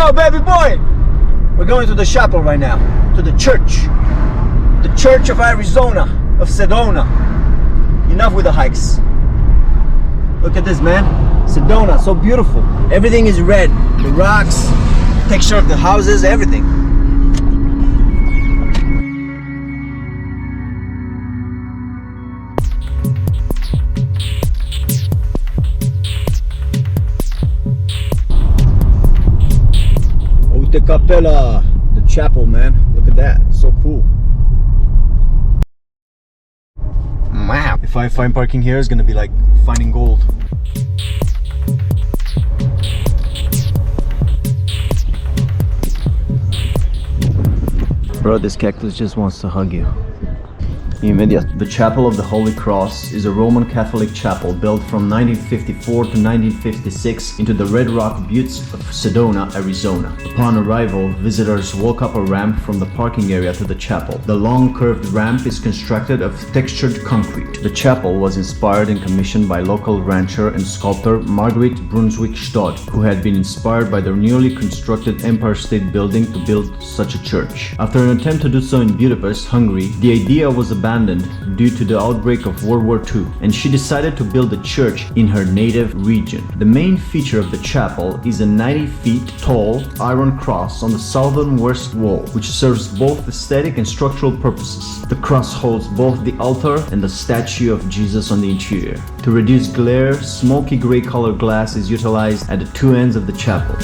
go, baby boy! We're going to the chapel right now, to the church. The Church of Arizona, of Sedona. Enough with the hikes. Look at this, man. Sedona, so beautiful. Everything is red. The rocks, texture of the houses, everything. Uite Capella, the chapel, man. Look at that, so cool. Wow. If I find parking here, it's gonna be like finding gold. Bro, this cactus just wants to hug you. The Chapel of the Holy Cross is a Roman Catholic chapel built from 1954 to 1956 into the Red Rock Buttes of Sedona, Arizona. Upon arrival, visitors walk up a ramp from the parking area to the chapel. The long curved ramp is constructed of textured concrete. The chapel was inspired and commissioned by local rancher and sculptor Marguerite Brunswick Stodd, who had been inspired by the newly constructed Empire State Building to build such a church. After an attempt to do so in Budapest, Hungary, the idea was abandoned due to the outbreak of World War II, and she decided to build a church in her native region. The main feature of the chapel is a 90 feet tall iron cross on the southern west wall, which serves both aesthetic and structural purposes. The cross holds both the altar and the statue of Jesus on the interior. To reduce glare, smoky gray color glass is utilized at the two ends of the chapel.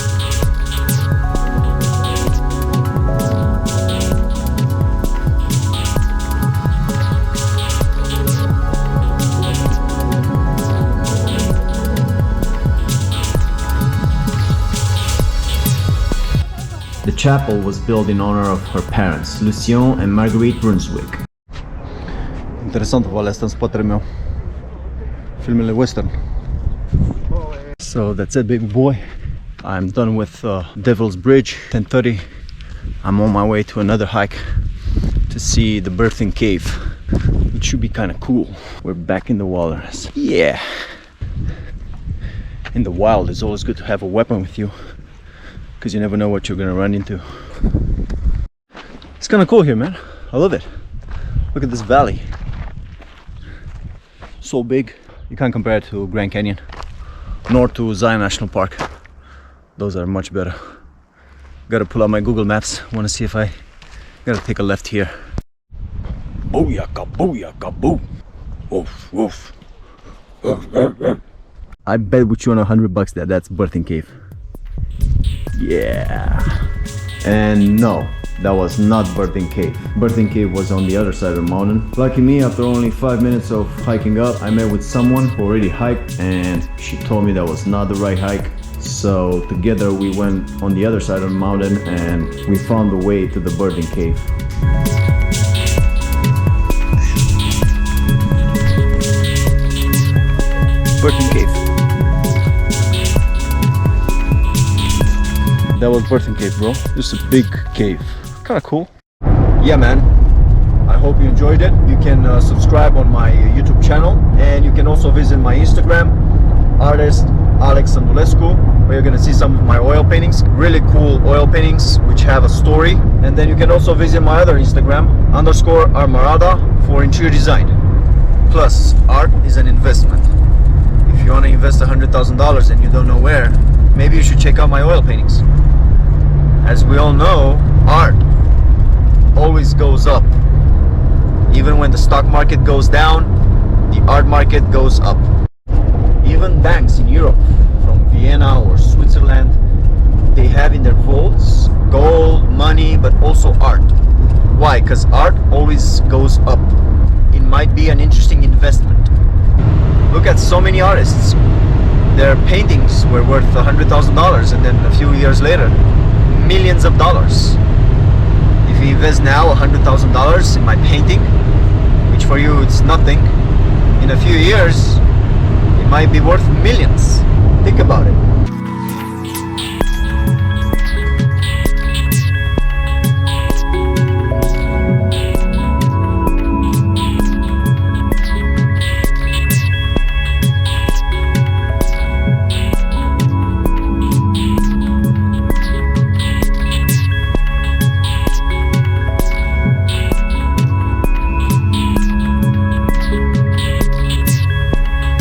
The chapel was built in honor of her parents, Lucien and Marguerite Brunswick. Interesant vale asta în spatele meu. Filmele western. So that's it, baby boy. I'm done with Devil's Bridge, 10:30. I'm on my way to another hike to see the birthing cave, which should be kind of cool. We're back in the wilderness. Yeah. In the wild, it's always good to have a weapon with you, because you never know what you're gonna run into. It's kind of cool here, man. I love it. Look at this valley. So big. You can't compare it to Grand Canyon, nor to Zion National Park. Those are much better. Gotta pull out my Google Maps. Want to see if I gotta take a left here. Booyaka, booyaka, boo. Woof, woof. I bet with you on $100 that that's birthing cave. Yeah. And no, that was not Birthing Cave. Birthing Cave was on the other side of the mountain. Lucky me, after only 5 minutes of hiking up, I met with someone who already hiked, and she told me that was not the right hike. So together we went on the other side of the mountain and we found the way to the Birthing Cave. Birthing Cave. That was Birthing Cave, bro. Just a big cave. Kind of cool. Yeah, man. I hope you enjoyed it. You can subscribe on my YouTube channel, and you can also visit my Instagram, artist Alex Andulescu, where you're gonna see some of my oil paintings. Really cool oil paintings which have a story. And then you can also visit my other Instagram, _Armarada, for interior design. Plus, art is an investment. If you want to invest $100,000 and you don't know where, maybe you should check out my oil paintings. As we all know, art always goes up. Even when the stock market goes down, the art market goes up. Even banks in Europe, from Vienna or Switzerland, they have in their vaults gold, money, but also art. Why? Because art always goes up. It might be an interesting investment. Look at so many artists. Their paintings were worth $100,000, and then a few years later, millions of dollars. If you invest now $100,000 in my painting, which for you it's nothing, in a few years it might be worth millions. Think about it.